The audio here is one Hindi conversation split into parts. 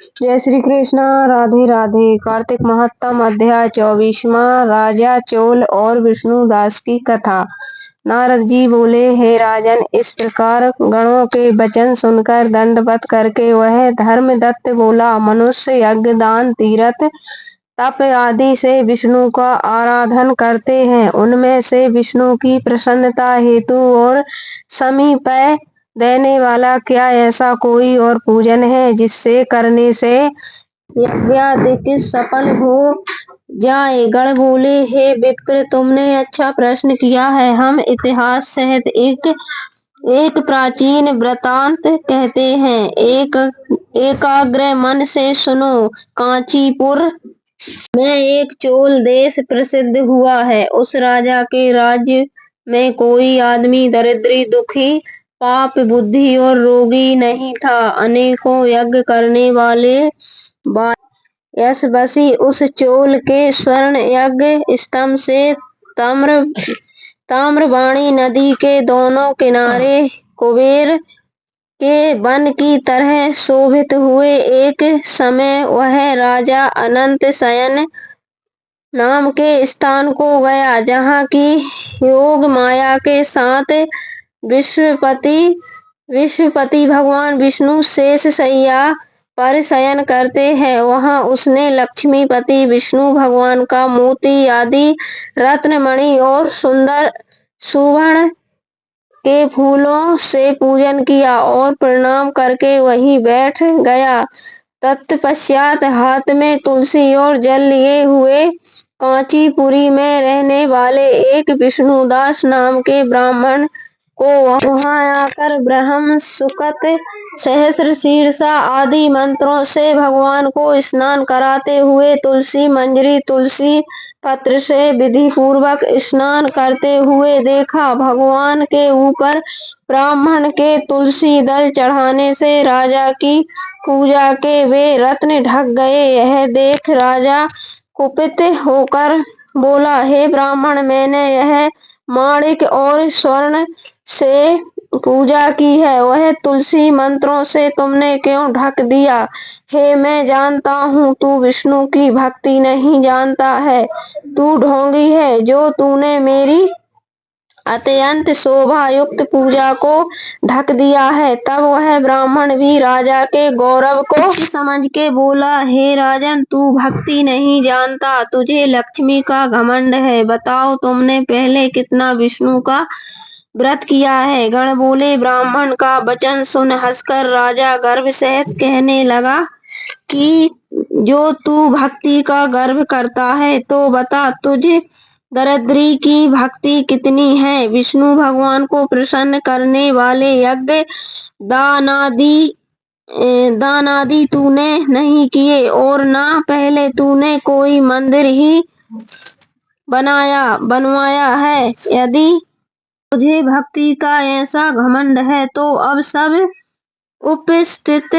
जय श्री कृष्णा। राधे राधे। कार्तिक महत्तम अध्याय 24वां। राजा चोल और विष्णुदास की कथा। नारद जी बोले, हे राजन, इस प्रकार गणों के वचन सुनकर दंडवत करके वह धर्मदत्त बोला, मनुष्य यज्ञ, दान, तीर्थ, तप आदि से विष्णु का आराधन करते हैं। उनमें से विष्णु की प्रसन्नता हेतु और समीप देने वाला क्या ऐसा कोई और पूजन है जिससे करने से यज्ञादि सफल हो जाए? गण बोले, हे विप्र, तुमने अच्छा प्रश्न किया है। हम इतिहास सहित एक प्राचीन वृतांत कहते हैं। एकाग्र मन से सुनो। कांचीपुर में एक चोल देश प्रसिद्ध हुआ है। उस राजा के राज्य में कोई आदमी दरिद्री, दुखी, पाप बुद्धि और रोगी नहीं था। अनेकों यज्ञ करने वाले यशस्वी उस चोल के स्वर्ण यज्ञ स्तंभ से ताम्रवाणी नदी के दोनों किनारे कुबेर के वन की तरह शोभित हुए। एक समय वह राजा अनंत शयन नाम के स्थान को गया, जहाँ की योग माया के साथ विश्वपति भगवान विष्णु शेष शैया पर शयन करते हैं। वहां उसने लक्ष्मीपति विष्णु भगवान का मोती आदि रत्नमणि और सुंदर सुवर्ण के फूलों से पूजन किया और प्रणाम करके वहीं बैठ गया। तत्पश्चात हाथ में तुलसी और जल लिए हुए कांचीपुरी में रहने वाले एक विष्णुदास नाम के ब्राह्मण को वहां आकर ब्रह्म, सुकत, सहस्र शीर्षा आदि मंत्रों से भगवान को स्नान कराते हुए तुलसी मंजरी, तुलसी पत्र से विधि पूर्वक स्नान करते हुए देखा। भगवान के ऊपर ब्राह्मण के तुलसी दल चढ़ाने से राजा की पूजा के वे रत्न ढक गए। यह देख राजा कुपित होकर बोला, हे ब्राह्मण, मैंने यह माणिक और स्वर्ण से पूजा की है, वह तुलसी मंत्रों से तुमने क्यों ढक दिया? हे, मैं जानता हूँ तू विष्णु की भक्ति नहीं जानता है, तू ढोंगी है। जो तूने मेरी अत्यंत शोभा युक्त पूजा को ढक दिया है। तब वह ब्राह्मण भी राजा के गौरव को समझ के बोला, हे राजन, तू भक्ति नहीं जानता, तुझे लक्ष्मी का घमंड है। बताओ, तुमने पहले कितना विष्णु का व्रत किया है? गण बोले, ब्राह्मण का वचन सुन हंसकर राजा गर्व सहित कहने लगा कि जो तू भक्ति का गर्व करता है तो बता, तुझे दरिद्री की भक्ति कितनी है? विष्णु भगवान को प्रसन्न करने वाले यज्ञ, दान आदि तूने नहीं किए और ना पहले तूने कोई मंदिर ही बनवाया है। यदि तुझे भक्ति का ऐसा घमंड है तो अब सब उपस्थित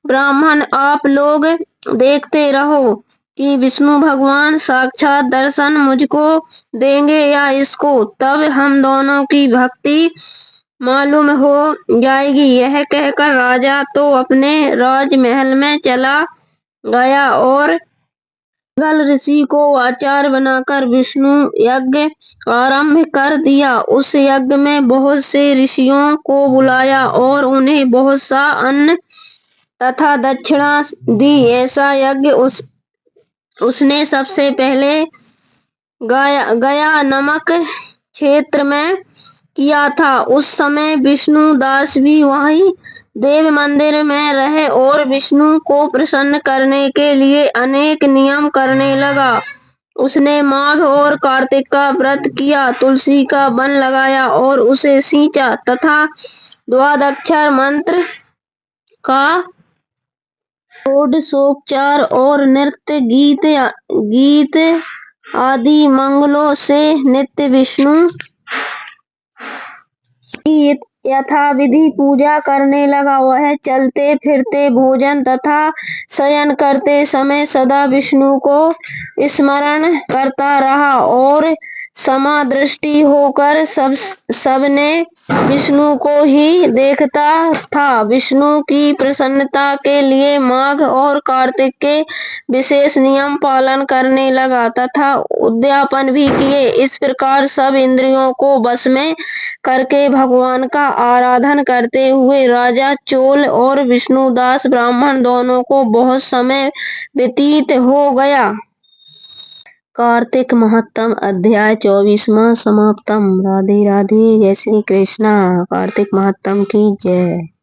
ब्राह्मण आप लोग देखते रहो कि विष्णु भगवान साक्षात दर्शन मुझको देंगे या इसको, तब हम दोनों की भक्ति मालूम हो जाएगी। यह कहकर राजा तो अपने राजमहल में चला गया और गल ऋषि को आचार्य बनाकर विष्णु यज्ञ आरंभ कर दिया। उस यज्ञ में बहुत से ऋषियों को बुलाया और उन्हें बहुत सा अन्न तथा दक्षिणा दी। ऐसा यज्ञ उसने सबसे पहले गया नमक क्षेत्र में किया था। उस समय विष्णुदास भी वहीं देव मंदिर में रहे और विष्णु को प्रसन्न करने के लिए अनेक नियम करने लगा। उसने माघ और कार्तिक का व्रत किया, तुलसी का वन लगाया और उसे सींचा तथा द्वादक्षर मंत्र का षोडशोपचार और नृत्य गीत आदि मंगलों से नित्य विष्णु की यथाविधि पूजा करने लगा। वह चलते फिरते, भोजन तथा शयन करते समय सदा विष्णु को स्मरण करता रहा और समादृष्टि होकर सबने विष्णु को ही देखता था। विष्णु की प्रसन्नता के लिए माघ और कार्तिक के विशेष नियम पालन करने लगा तथा उद्यापन भी किए। इस प्रकार सब इंद्रियों को वश में करके भगवान का आराधन करते हुए राजा चोल और विष्णुदास ब्राह्मण दोनों को बहुत समय व्यतीत हो गया। कार्तिक महत्तम अध्याय 24वां समाप्तम। राधे राधे। जय श्री कृष्णा। कार्तिक महत्तम की जय।